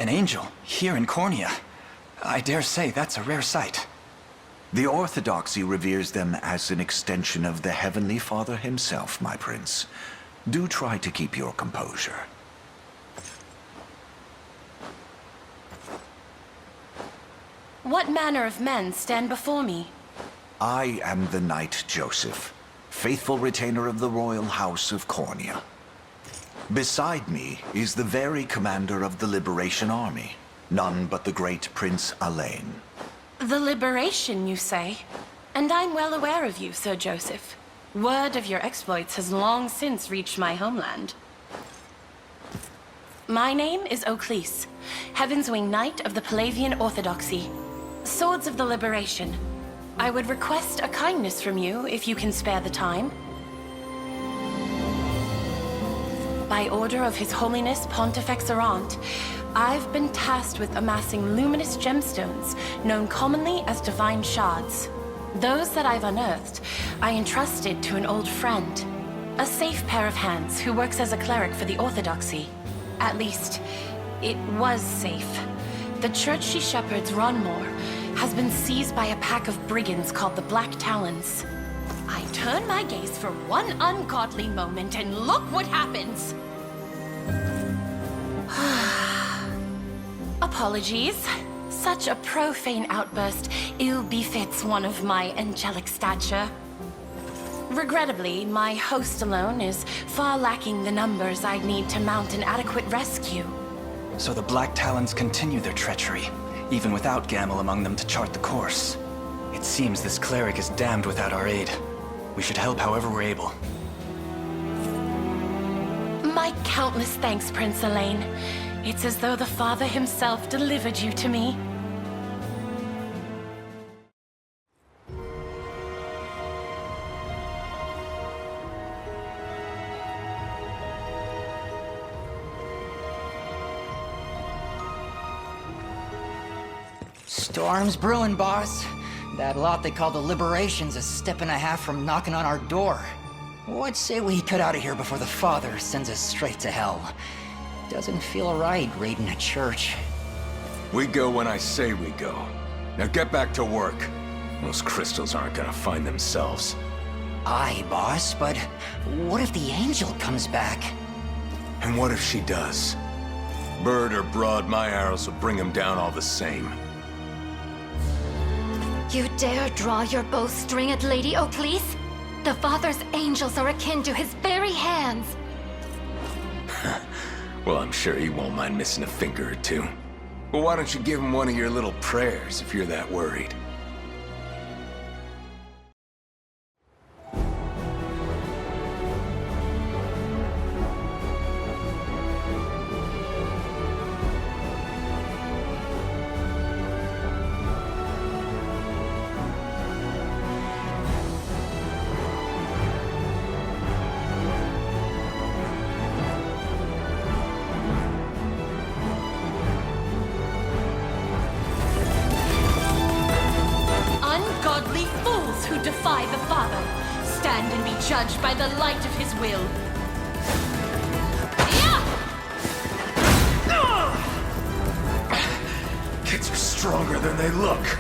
An angel, here in Cornea. I dare say that's a rare sight. The Orthodoxy reveres them as an extension of the Heavenly Father himself, my prince. Do try to keep your composure. What manner of men stand before me? I am the Knight Joseph, faithful retainer of the royal house of Cornea. Beside me is the very commander of the Liberation Army, none but the great Prince Alain. The Liberation, you say? And I'm well aware of you, Sir Joseph. Word of your exploits has long since reached my homeland. My name is Ochlys, Heaven's Wing Knight of the Palavian Orthodoxy. Swords of the Liberation. I would request a kindness from you if you can spare the time. By order of His Holiness Pontifex Errant, I've been tasked with amassing luminous gemstones, known commonly as divine shards. Those that I've unearthed, I entrusted to an old friend. A safe pair of hands who works as a cleric for the Orthodoxy. At least, it was safe. The church she shepherds, Ronmore, has been seized by a pack of brigands called the Black Talons. I turn my gaze for one ungodly moment and look what happens! Apologies. Such a profane outburst ill befits one of my angelic stature. Regrettably, my host alone is far lacking the numbers I'd need to mount an adequate rescue. So the Black Talons continue their treachery, even without Gamel among them to chart the course. It seems this cleric is damned without our aid. We should help however we're able. My countless thanks, Prince Alain. It's as though the Father himself delivered you to me. Storm's brewing, boss. That lot they call the Liberation's a step and a half from knocking on our door. What say we cut out of here before the Father sends us straight to hell? Doesn't feel right raiding a church. We go when I say we go. Now get back to work. Those crystals aren't gonna find themselves. Aye, boss, but what if the angel comes back? And what if she does? Bird or broad, my arrows will bring him down all the same. You dare draw your bowstring at Lady Ochlys? The Father's angels are akin to his very hands. Well, I'm sure he won't mind missing a finger or two. Well, why don't you give him one of your little prayers if you're that worried? Ungodly fools who defy the Father, stand and be judged by the light of his will. Kids are stronger than they look.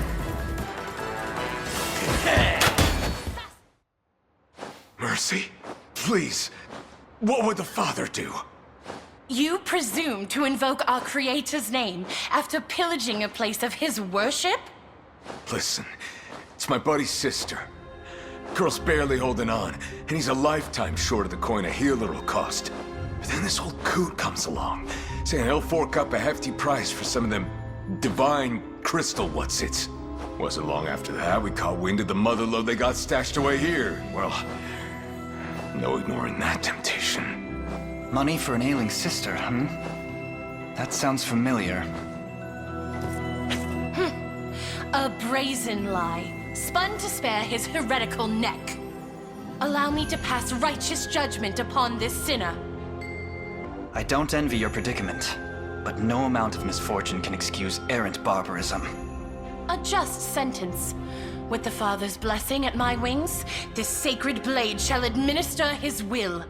Mercy, please. What would the Father do? You presume to invoke our Creator's name after pillaging a place of his worship? Listen, it's my buddy's sister. Girl's barely holding on, and he's a lifetime short of the coin a healer will cost. But then this old coot comes along, saying he'll fork up a hefty price for some of them divine crystal what's-its. Wasn't long after that we caught wind of the motherlode they got stashed away here. Well, no ignoring that temptation. Money for an ailing sister, hmm? That sounds familiar. A brazen lie, spun to spare his heretical neck. Allow me to pass righteous judgment upon this sinner. I don't envy your predicament, but no amount of misfortune can excuse errant barbarism. A just sentence. With the Father's blessing at my wings, this sacred blade shall administer his will.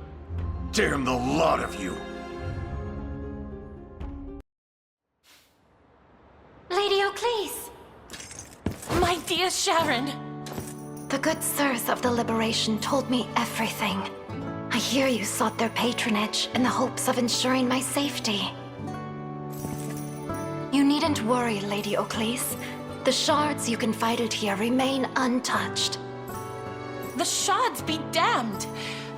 Damn the lot of you! dear Sharon. The good sirs of the Liberation told me everything. I hear you sought their patronage in the hopes of ensuring my safety. You needn't worry, Lady Ochlys. The shards you confided here remain untouched. The shards be damned!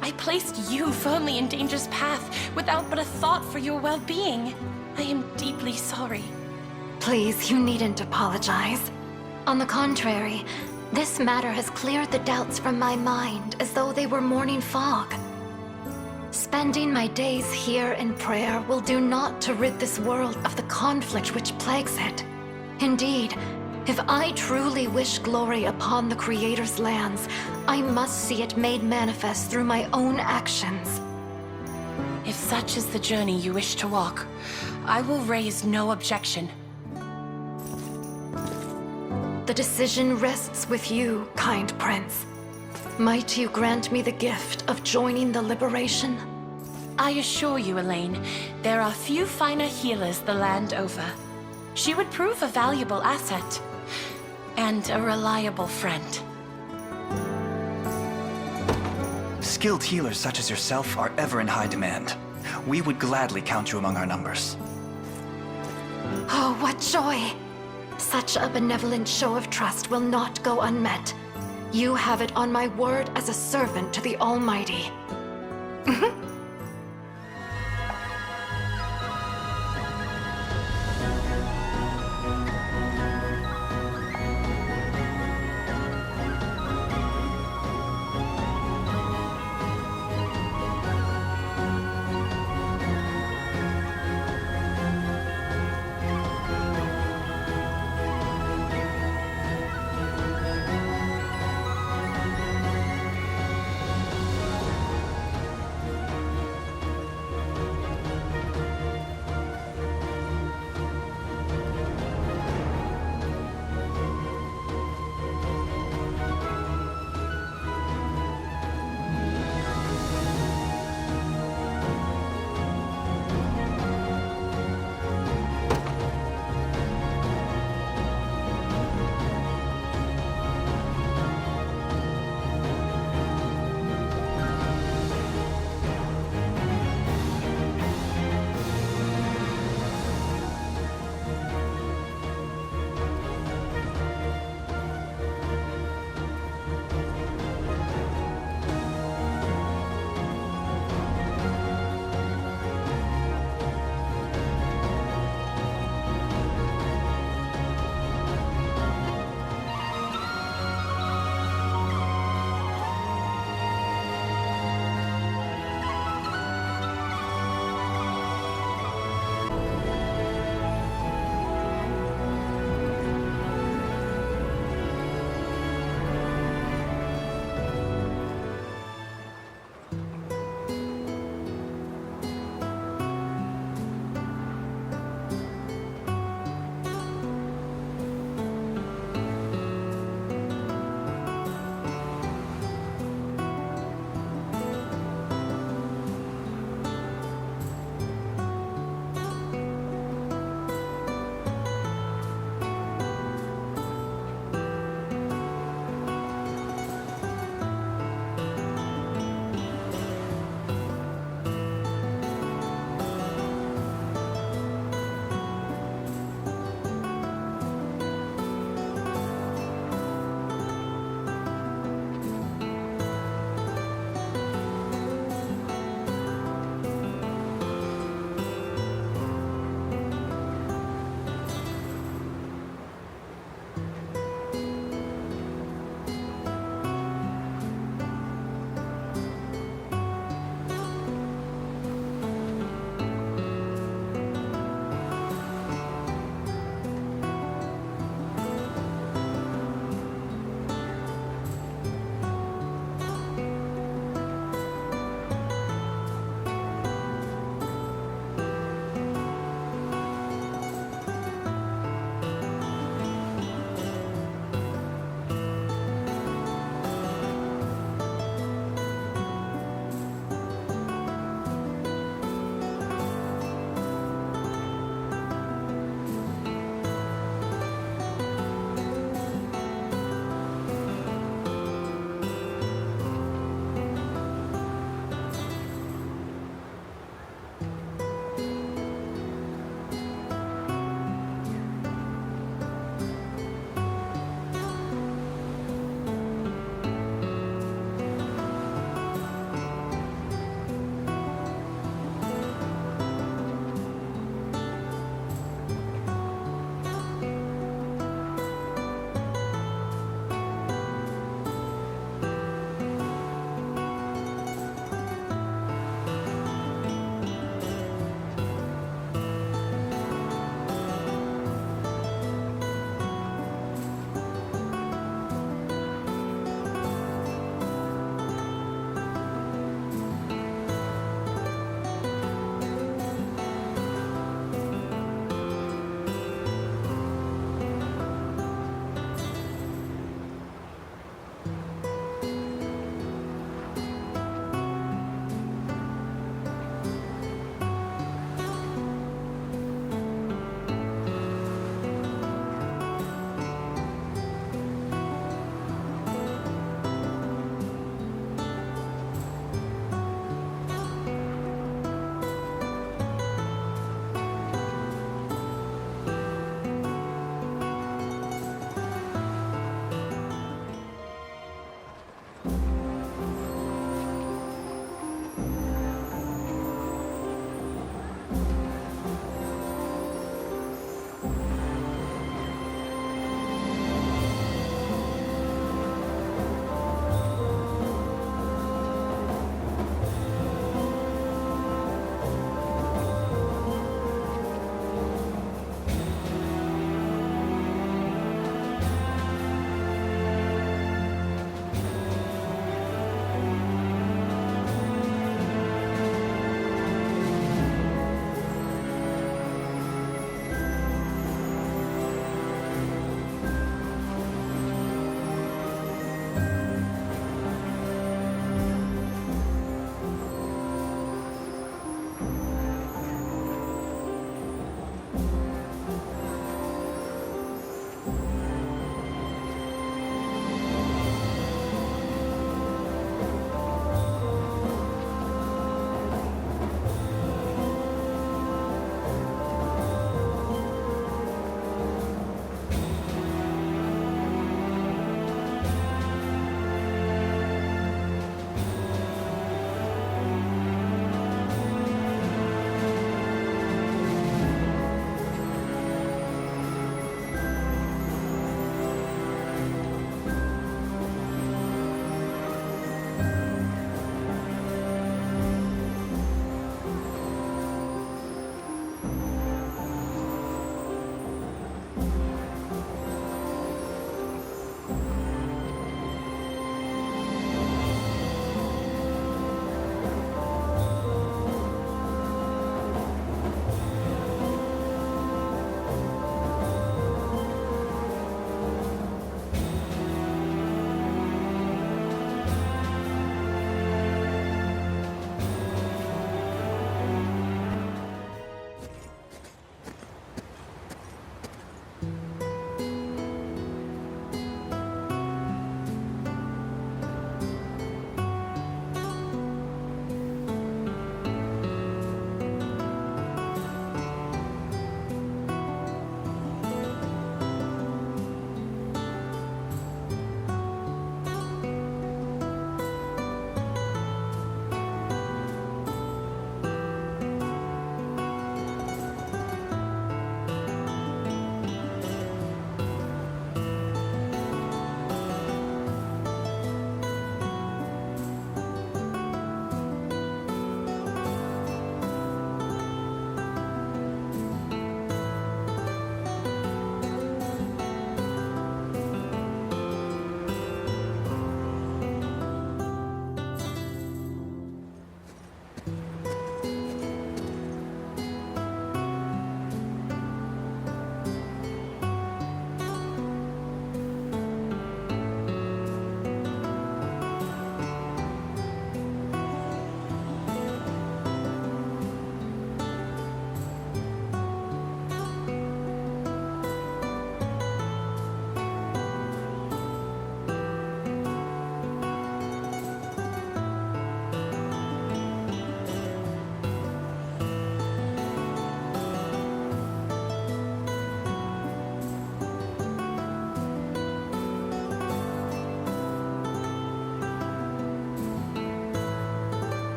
I placed you firmly in danger's path without but a thought for your well-being. I am deeply sorry. Please, you needn't apologize. On the contrary, this matter has cleared the doubts from my mind as though they were morning fog. Spending my days here in prayer will do naught to rid this world of the conflict which plagues it. Indeed, if I truly wish glory upon the Creator's lands, I must see it made manifest through my own actions. If such is the journey you wish to walk, I will raise no objection. The decision rests with you, kind prince. Might you grant me the gift of joining the Liberation? I assure you, Elaine, there are few finer healers the land over. She would prove a valuable asset. And a reliable friend. Skilled healers such as yourself are ever in high demand. We would gladly count you among our numbers. Oh, what joy! Such a benevolent show of trust will not go unmet. You have it on my word as a servant to the Almighty.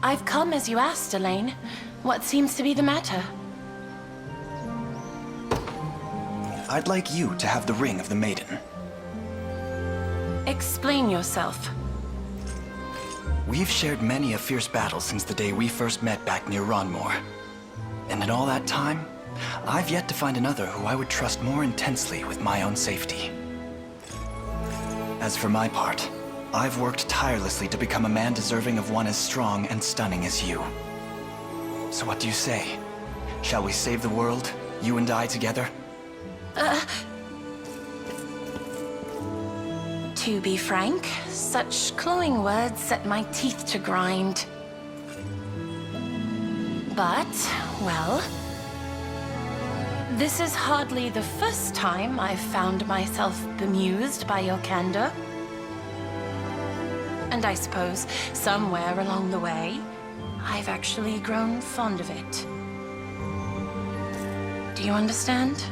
I've come as you asked, Elaine. What seems to be the matter? I'd like you to have the ring of the maiden. Explain yourself. We've shared many a fierce battle since the day we first met back near Ronmore. And in all that time, I've yet to find another who I would trust more intensely with my own safety. As for my part, I've worked tirelessly to become a man deserving of one as strong and stunning as you. So what do you say? Shall we save the world, you and I together? To be frank, such glowing words set my teeth to grind. But, well, this is hardly the first time I've found myself bemused by your candor. And I suppose, somewhere along the way, I've actually grown fond of it. Do you understand?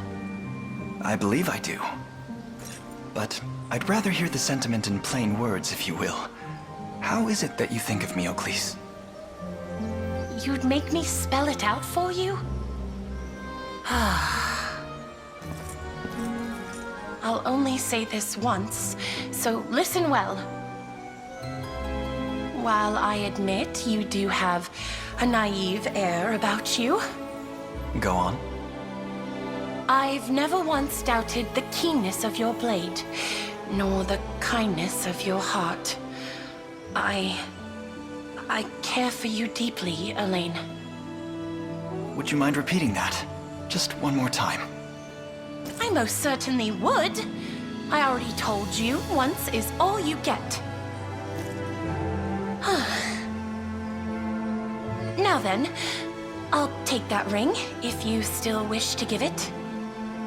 I believe I do. But I'd rather hear the sentiment in plain words, if you will. How is it that you think of me, Ochlys? You'd make me spell it out for you? I'll only say this once, so listen well. While I admit you do have a naive air about you, Go on. I've never once doubted the keenness of your blade, nor the kindness of your heart. I care for you deeply, Elaine. Would you mind repeating that? Just one more time. I most certainly would. I already told you, once is all you get. Now then, I'll take that ring, if you still wish to give it.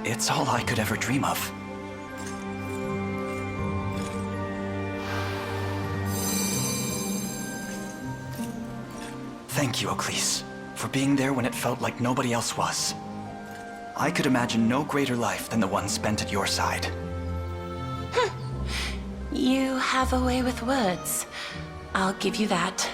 It's all I could ever dream of. Thank you, Ochlys, for being there when it felt like nobody else was. I could imagine no greater life than the one spent at your side. You have a way with words. I'll give you that.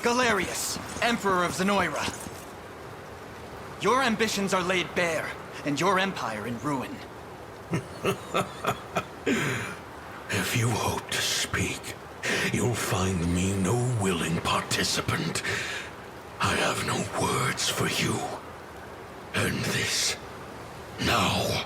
Galerius, Emperor of Zenoira. Your ambitions are laid bare, and your empire in ruin. If you hope to speak, you'll find me no willing participant. I have no words for you. End this. Now.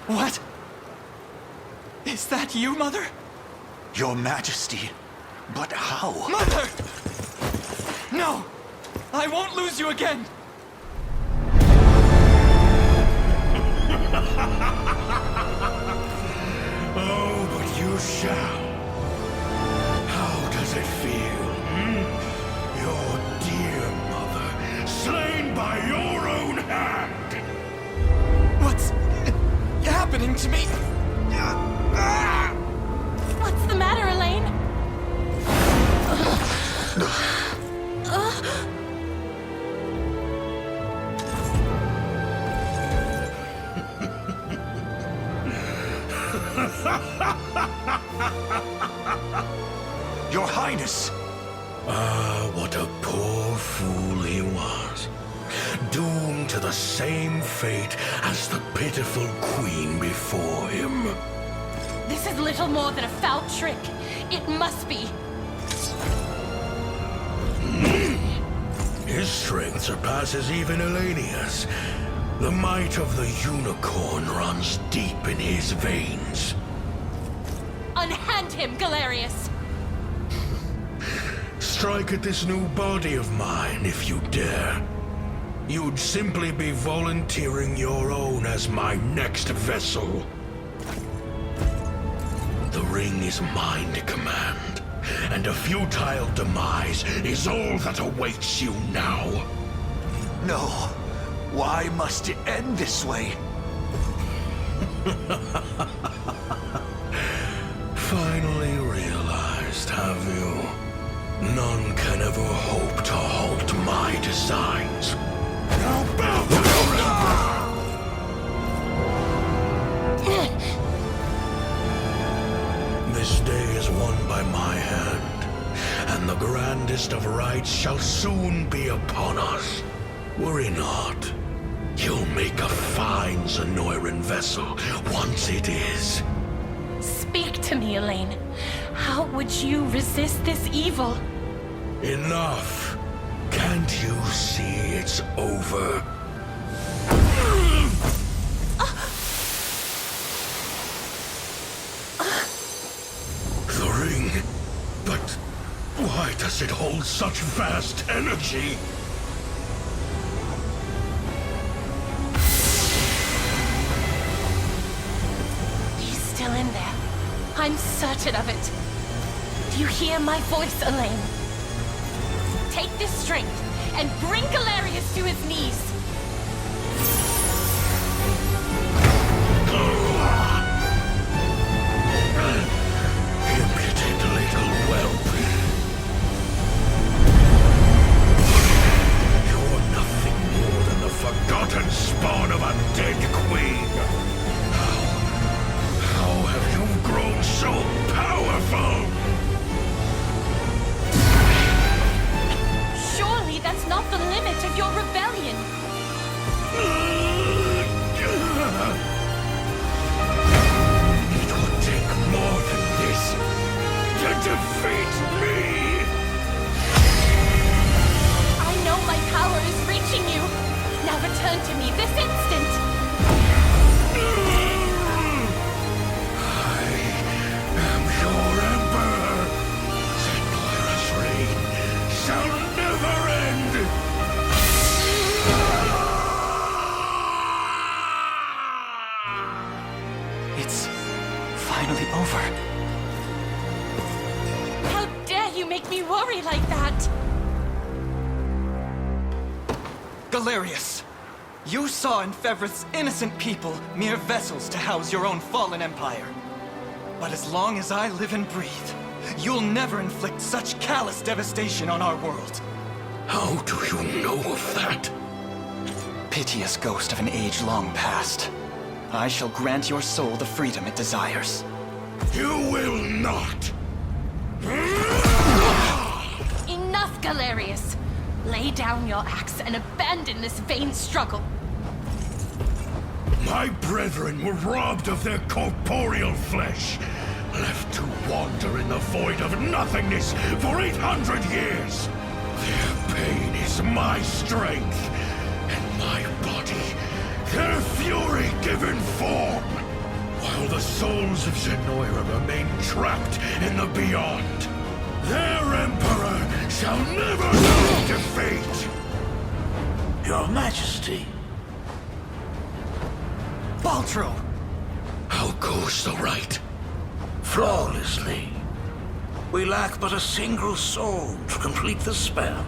What? Is that you, Mother? Your Majesty, but how? Mother! No! I won't lose you again! Oh, but you shall. How does it feel? Your dear mother, slain by your own hand. happening to me? What's the matter, Elaine? Your Highness! Ah, what a poor fool he was. Doomed to the same fate as the pitiful queen before him. This is little more than a foul trick. It must be. His strength surpasses even Elenia's. The might of the unicorn runs deep in his veins. Unhand him, Galerius! Strike at this new body of mine if you dare. You'd simply be volunteering your own as my next vessel. The ring is mine to command, and a futile demise is all that awaits you now. No. Why must it end this way? Finally realized, have you? None can ever hope to halt my designs. Now bow to your emperor! This day is won by my hand, and the grandest of rites shall soon be upon us. Worry not. You'll make a fine Zenoiran vessel once it is. Speak to me, Elaine. How would you resist this evil? Enough. Can't you see it's over? The ring. But why does it hold such vast energy? He's still in there. I'm certain of it. Do you hear my voice, Elaine? Take this strength and bring Galerius to his knees. Impotent little whelp. You're nothing more than the forgotten spawn of a dead queen. How have you grown so powerful? Surely that's not the limit of your rebellion. It would take more than this to defeat me! I know my power is reaching you. Now return to me this instant. I am your emperor. Zenoira's reign shall never end! It's finally over. How dare you make me worry like that? Galerius, you saw in Fevrith's innocent people mere vessels to house your own fallen empire. But as long as I live and breathe, you'll never inflict such callous devastation on our world. How do you know of that? Piteous ghost of an age long past. I shall grant your soul the freedom it desires. You will not! Enough, Galerius. Lay down your axe and abandon this vain struggle. My brethren were robbed of their corporeal flesh, left to wander in the void of nothingness for 800 years. Their pain is my strength, and my body, their fury given form, while the souls of Zenoira remain trapped in the beyond. Their emperor shall never know defeat! Your Majesty. Baltro! How goes the rite? Flawlessly. We lack but a single soul to complete the spell.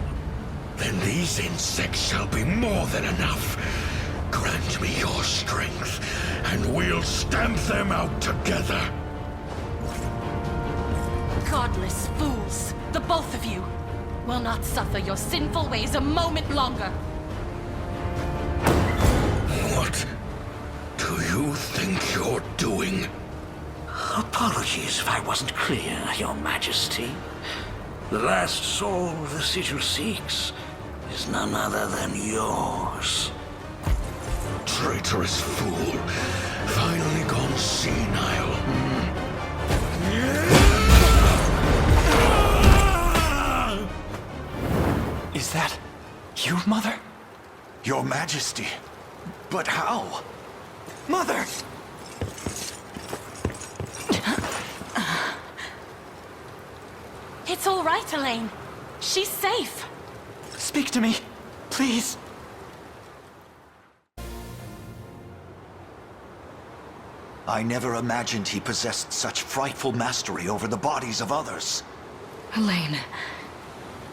Then these insects shall be more than enough. Grant me your strength, and we'll stamp them out together. Godless fools, the both of you, will not suffer your sinful ways a moment longer. What do you think you're doing? Apologies if I wasn't clear, Your Majesty. The last soul the sigil seeks is none other than yours. Traitorous fool. Finally gone senile. Is that you, Mother? Your Majesty. But how? Mother! It's all right, Elaine. She's safe. Speak to me, please. I never imagined he possessed such frightful mastery over the bodies of others. Elaine,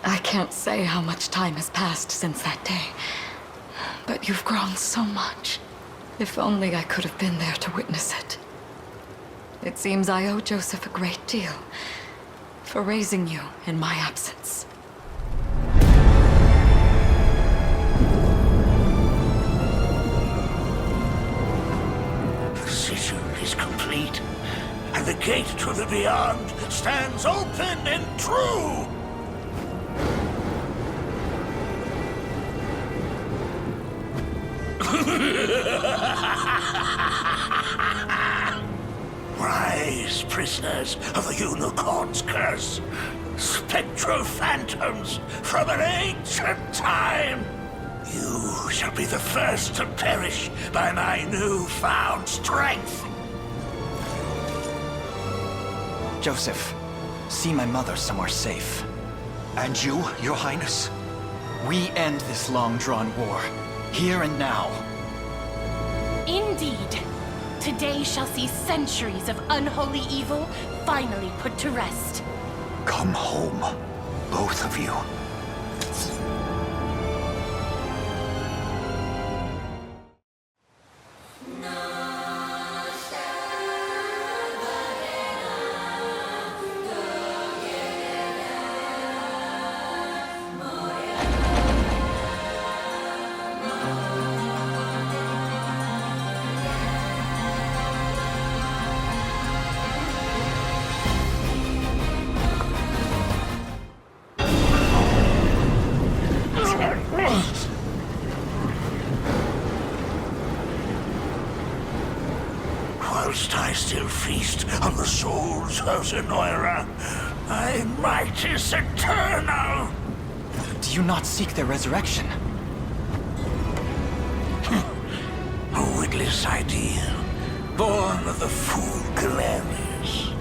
I can't say how much time has passed since that day, but you've grown so much. If only I could have been there to witness it. It seems I owe Joseph a great deal for raising you in my absence. The sigil is complete, and the gate to the beyond stands open and true! Rise, prisoners of the Unicorn's curse, spectral phantoms from an ancient time! You shall be the first to perish by my newfound strength! Joseph, see my mother somewhere safe. And you, Your Highness? We end this long-drawn war, here and now. Indeed. Today shall see centuries of unholy evil finally put to rest. Come home, both of you. Whilst I still feast on the souls of Zenoira, my might is eternal! Do you not seek their resurrection? A witless ideal, born of the fool Galerius.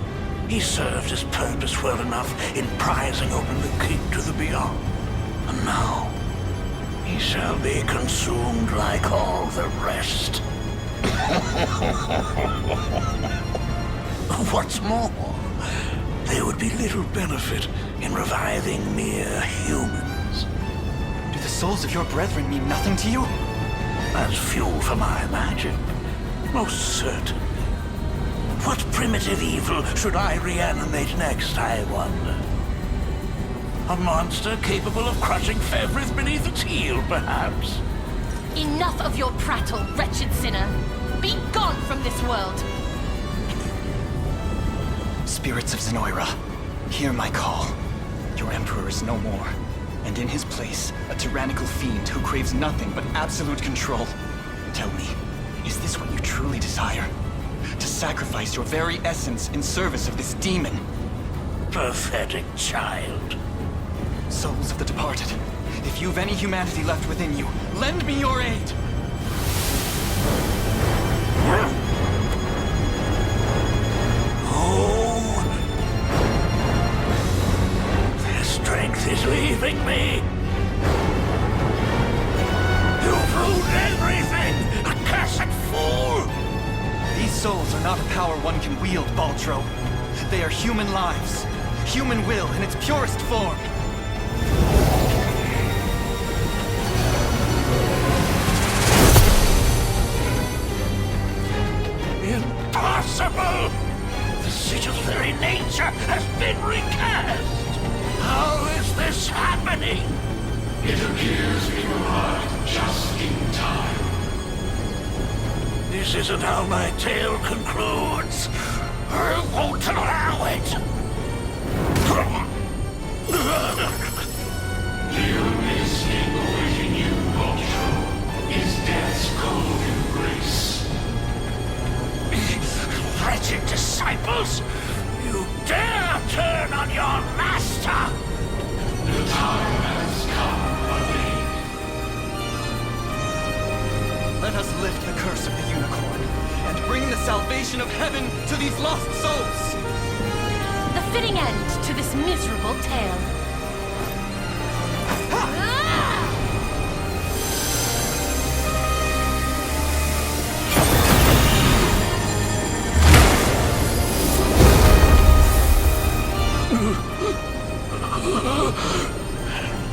He served his purpose well enough in prizing open the gate to the beyond. And now, he shall be consumed like all the rest. What's more, there would be little benefit in reviving mere humans. Do the souls of your brethren mean nothing to you? As fuel for my magic, most certain. What primitive evil should I reanimate next, I wonder? A monster capable of crushing Fevris beneath its heel, perhaps? Enough of your prattle, wretched sinner. Be gone from this world. Spirits of Zenoira, hear my call. Your emperor is no more, and in his place, a tyrannical fiend who craves nothing but absolute control. Tell me, is this what you truly desire? To sacrifice your very essence in service of this demon? Pathetic child. Souls of the departed, if you've any humanity left within you, lend me your aid! Oh! Their strength is leaving me! You've ruined everything! Accursed fool! These souls are not a power one can wield, Baltro. They are human lives. Human will in its purest form. impossible! The sigil's very nature has been recast! How is this happening? It appears we arrived just in time. This isn't how my tale concludes. I won't allow it! The only escape awaiting you, Ochlys, is death's cold embrace. Wretched disciples! You dare turn on your master! The time has come again. Let us lift the curse of the unicorn and bring the salvation of heaven to these lost souls! The fitting end to this miserable tale.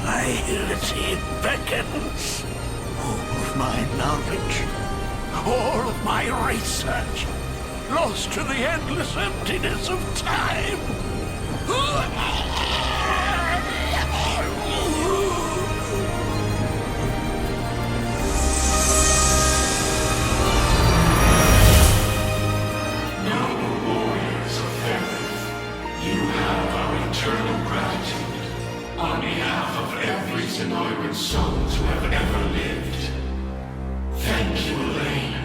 Nihility beckons. All of my knowledge, all of my research, lost to the endless emptiness of time. Noble warriors of Ferrith, you have our eternal gratitude on behalf of every Zenoiran soul to have ever lived. Thank you, Elaine,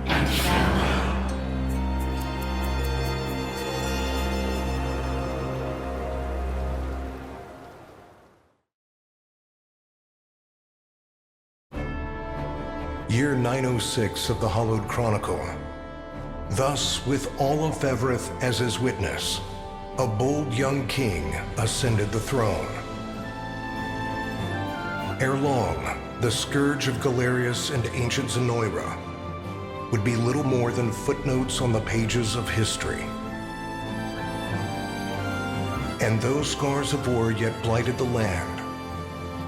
and farewell. Year 906 of the Hallowed Chronicle. Thus, with all of Fevrith as his witness, a bold young king ascended the throne. Ere long, the scourge of Galerius and ancient Zenoira would be little more than footnotes on the pages of history. And though scars of war yet blighted the land,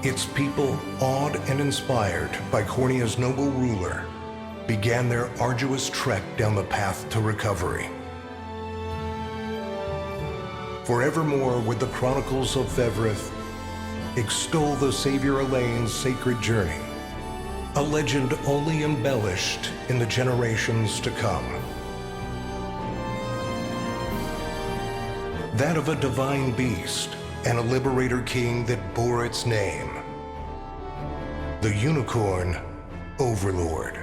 its people, awed and inspired by Cornia's noble ruler, began their arduous trek down the path to recovery. Forevermore would the Chronicles of Fevrith extol the Savior Elaine's sacred journey, a legend only embellished in the generations to come. That of a divine beast and a liberator king that bore its name, the unicorn Overlord.